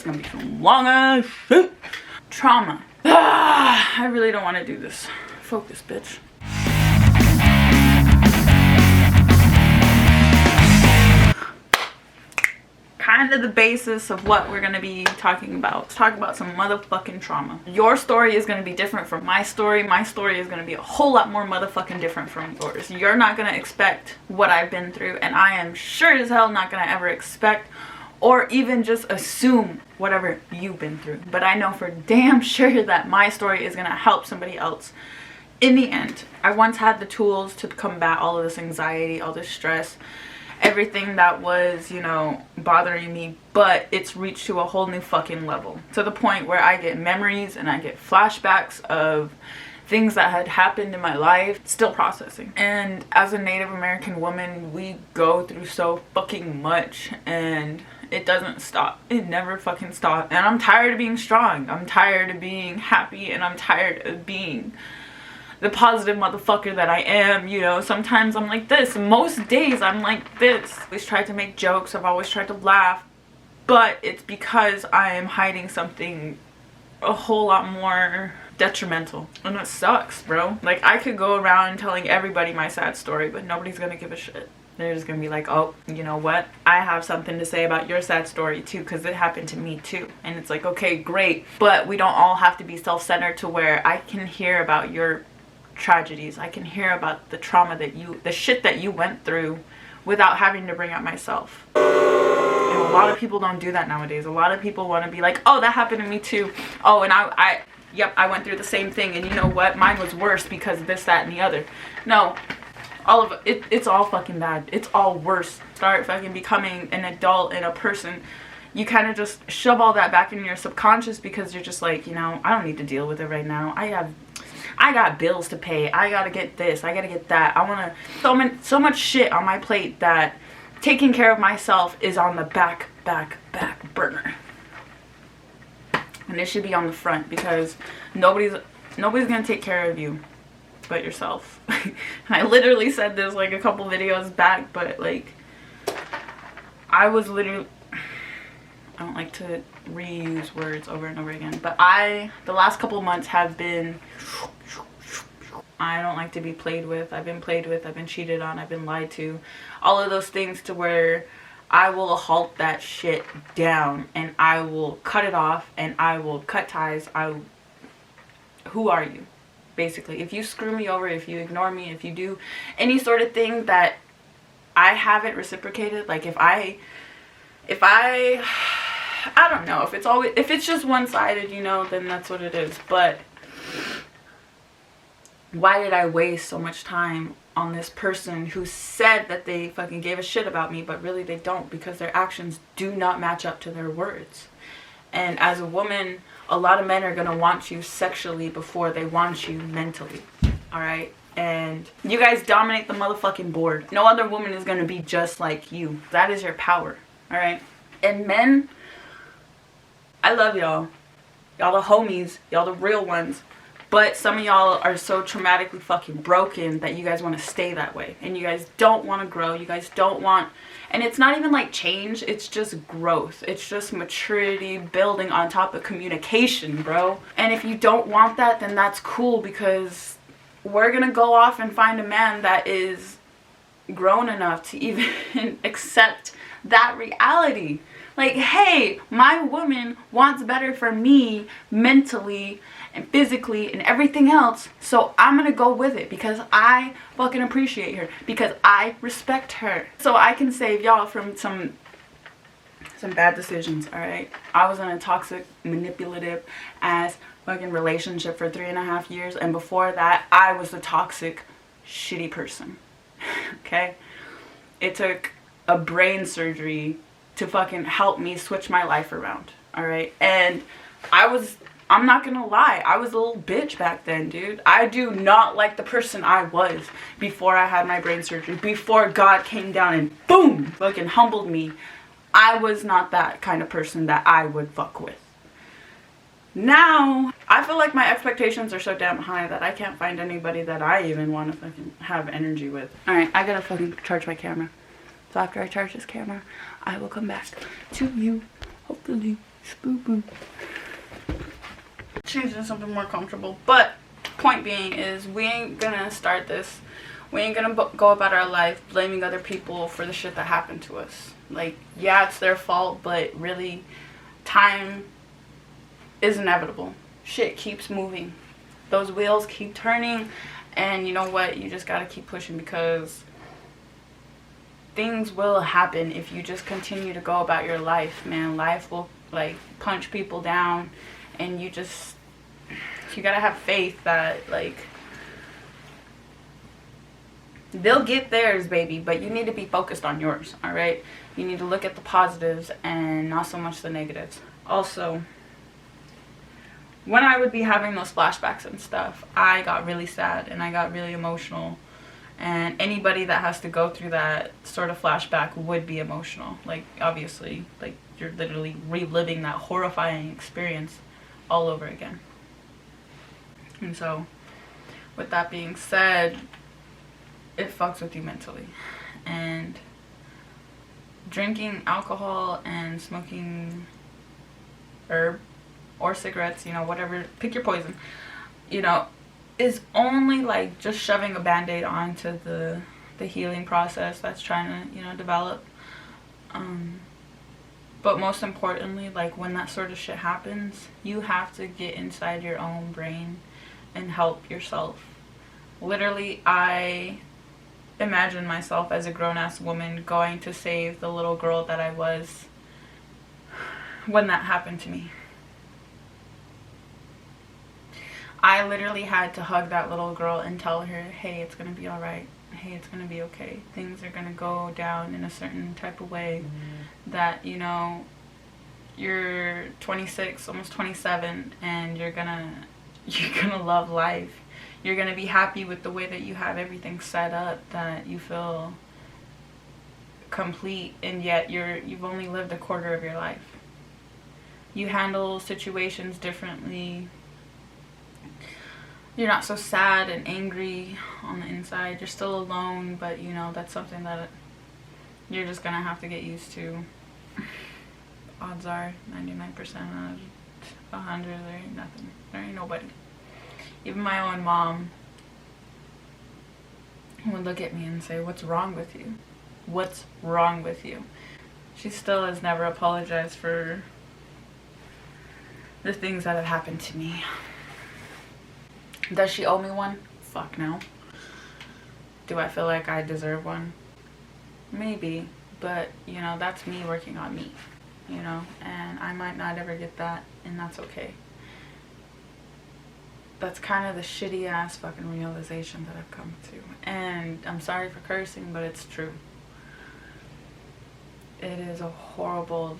gonna be some long ass shit. Trauma. I really don't want to do this. Focus, bitch. Kind of the basis of what we're gonna be talking about. Let's talk about some motherfucking trauma. Your story is gonna be different from my story. My story is gonna be a whole lot more motherfucking different from yours. You're not gonna expect what I've been through, and I am sure as hell not gonna ever expect or even just assume whatever you've been through. But I know for damn sure that my story is gonna help somebody else in the end. I once had the tools to combat all of this anxiety, all this stress, everything that was, you know, bothering me, but it's reached to a whole new fucking level, to the point where I get memories and I get flashbacks of things that had happened in my life, still processing. And as a Native American woman, we go through so fucking much, and it doesn't stop. It never fucking stops. And I'm tired of being strong. I'm tired of being happy, and I'm tired of being the positive motherfucker that I am. You know, sometimes I'm like this. Most days I'm like this. I've always tried to make jokes. I've always tried to laugh. But it's because I am hiding something a whole lot more detrimental. And it sucks, bro. Like, I could go around telling everybody my sad story, but nobody's gonna give a shit. They're just gonna be like, oh, you know what? I have something to say about your sad story too, because it happened to me too. And it's like, okay, great. But we don't all have to be self-centered to where I can hear about your tragedies. I can hear about the trauma that the shit that you went through without having to bring up myself. And a lot of people don't do that nowadays. A lot of people want to be like, oh, that happened to me too. Oh, and yep, I went through the same thing, and you know what? Mine was worse because of this, that, and the other. No, all of it, it's all fucking bad. It's all worse. Start fucking becoming an adult and a person. You kind of just shove all that back in your subconscious because you're just like, you know, I don't need to deal with it right now. I got bills to pay. I gotta get this. I gotta get that. I wanna so much shit on my plate that taking care of myself is on the back burner. And it should be on the front, because nobody's gonna take care of you but yourself. I literally said this like a couple videos back, but like, I was literally, I don't like to reuse words over and over again, but the last couple months have been, I don't like to be played with. I've been played with, I've been cheated on, I've been lied to, all of those things, to where I will halt that shit down, and I will cut it off, and I will cut ties. Who are you? Basically, if you screw me over, if you ignore me, if you do any sort of thing that I haven't reciprocated, like if I don't know, if it's just one-sided, you know, then that's what it is. But why did I waste so much time on this person who said that they fucking gave a shit about me, but really they don't, because their actions do not match up to their words? And as a woman, a lot of men are gonna want you sexually before they want you mentally, all right? And you guys dominate the motherfucking board. No other woman is gonna be just like you. That is your power, all right? And men, I love y'all. Y'all the homies, y'all the real ones. But some of y'all are so traumatically fucking broken that you guys want to stay that way. And you guys don't want to grow. You guys don't want... And it's not even like change. It's just growth. It's just maturity building on top of communication, bro. And if you don't want that, then that's cool, because we're going to go off and find a man that is grown enough to even accept that reality. Like, hey, my woman wants better for me mentally and physically and everything else, so I'm gonna go with it because I fucking appreciate her, because I respect her, so I can save y'all from some bad decisions. All right, I was in a toxic, manipulative ass fucking relationship for 3.5 years, and before that I was a toxic, shitty person. Okay, it took a brain surgery to fucking help me switch my life around. All right, and I'm not gonna lie, I was a little bitch back then, dude. I do not like the person I was before I had my brain surgery, before God came down and boom, fucking humbled me. I was not that kind of person that I would fuck with. Now, I feel like my expectations are so damn high that I can't find anybody that I even want to fucking have energy with. Alright, I gotta fucking charge my camera. So after I charge this camera, I will come back to you, hopefully Boo-boo. Changing something more comfortable. But point being is we ain't gonna start this. We ain't gonna go about our life blaming other people for the shit that happened to us. Like, yeah, it's their fault, but really, time is inevitable. Shit keeps moving. Those wheels keep turning, and you know what? You just gotta keep pushing, because things will happen if you just continue to go about your life, man. Life will, like, punch people down, and you gotta have faith that, like, they'll get theirs, baby, but you need to be focused on yours, alright? You need to look at the positives and not so much the negatives. Also, when I would be having those flashbacks and stuff, I got really sad and I got really emotional. And anybody that has to go through that sort of flashback would be emotional. Like, obviously, like, you're literally reliving that horrifying experience all over again. And so, with that being said, it fucks with you mentally. And drinking alcohol and smoking herb or cigarettes, you know, whatever, pick your poison, you know, is only like just shoving a band-aid onto the healing process that's trying to, you know, develop. But most importantly, like, when that sort of shit happens, you have to get inside your own brain and help yourself. Literally, I imagine myself as a grown-ass woman going to save the little girl that I was when that happened to me. I literally had to hug that little girl and tell her, hey, it's gonna be alright. Hey, it's gonna be okay. Things are gonna go down in a certain type of way that, you know, you're 26, almost 27, and you're gonna love life. You're gonna be happy with the way that you have everything set up, that you feel complete, and yet you've only lived a quarter of your life. You handle situations differently. You're not so sad and angry on the inside. You're still alone, but, you know, that's something that you're just gonna have to get used to. Odds are 99% out of 100, there ain't nothing. There ain't nobody. Even my own mom would look at me and say, what's wrong with you? What's wrong with you? She still has never apologized for the things that have happened to me. Does she owe me one? Fuck no. Do I feel like I deserve one? Maybe. But, you know, that's me working on me. You know? And I might not ever get that, and that's okay. That's kind of the shitty ass fucking realization that I've come to. And I'm sorry for cursing, but it's true. It is a horrible,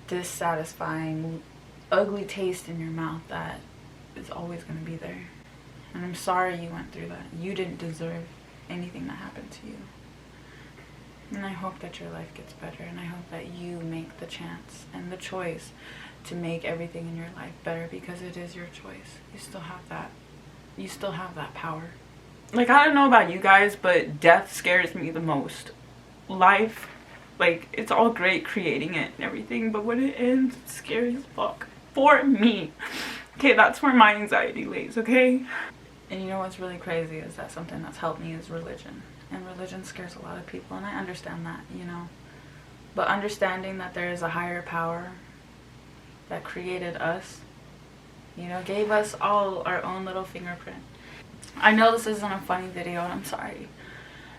dissatisfying, ugly taste in your mouth that is always going to be there. And I'm sorry you went through that. You didn't deserve anything that happened to you. And I hope that your life gets better, and I hope that you make the chance and the choice to make everything in your life better, because it is your choice. You still have that. You still have that power. Like, I don't know about you guys, but death scares me the most. Life, like, it's all great creating it and everything, but when it ends, it's scary as fuck. For me. Okay, that's where my anxiety lays, okay? And you know what's really crazy is that something that's helped me is religion. And religion scares a lot of people, and I understand that, you know. But understanding that there is a higher power that created us, you know, gave us all our own little fingerprint. I know this isn't a funny video, and I'm sorry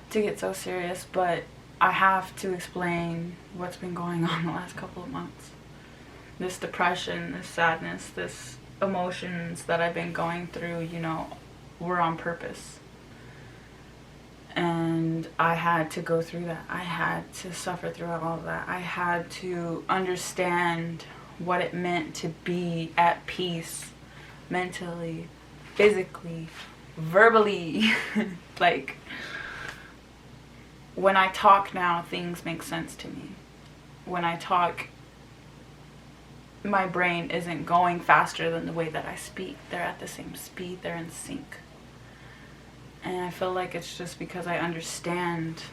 to get so serious, but I have to explain what's been going on the last couple of months. This depression, this sadness, this emotions that I've been going through, you know, were on purpose. And I had to go through that. I had to suffer through all of that. I had to understand what it meant to be at peace mentally, physically, verbally. Like, when I talk now, things make sense to me. When I talk, my brain isn't going faster than the way that I speak. They're at the same speed. They're in sync. And I feel like it's just because I understand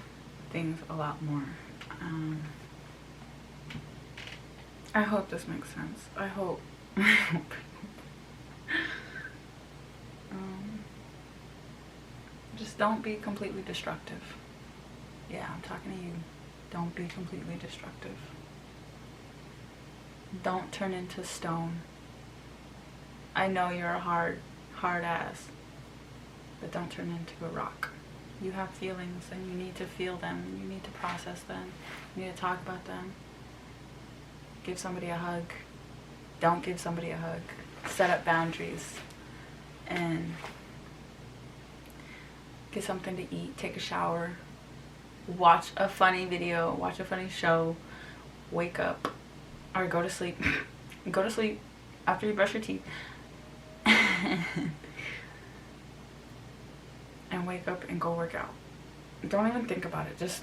things a lot more. I hope this makes sense. I hope. Just don't be completely destructive. Yeah, I'm talking to you. Don't be completely destructive. Don't turn into stone. I know you're a hard ass, but don't turn into a rock. You have feelings and you need to feel them. You need to process them. You need to talk about them. Give somebody a hug. Don't give somebody a hug. Set up boundaries. And get something to eat. Take a shower. Watch a funny video. Watch a funny show. Wake up. Or go to sleep. Go to sleep after you brush your teeth. And wake up and go work out. Don't even think about it. Just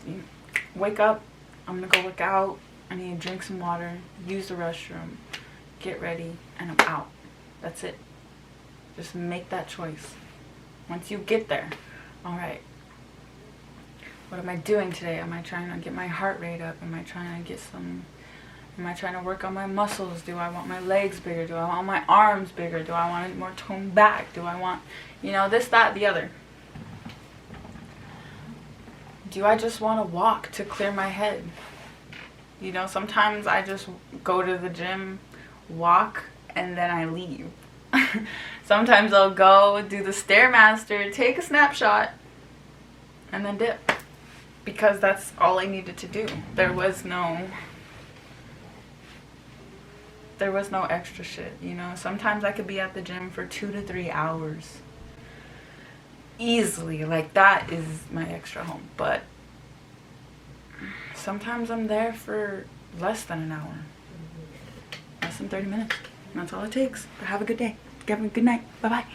wake up. I'm gonna go work out. I need to drink some water, use the restroom, get ready, and I'm out. That's it. Just make that choice. Once you get there, all right, what am I doing today? Am I trying to get my heart rate up? Am I trying to work on my muscles? Do I want my legs bigger? Do I want my arms bigger? Do I want it more toned back? Do I want, this, that, the other? Do I just want to walk to clear my head? Sometimes I just go to the gym, walk, and then I leave. Sometimes I'll go do the Stairmaster, take a snapshot, and then dip. Because that's all I needed to do. There was no extra shit, Sometimes I could be at the gym for 2 to 3 hours. Easily. Like, that is my extra home. But sometimes I'm there for less than an hour. Less than 30 minutes. That's all it takes. But have a good day. Have a good night. Bye-bye.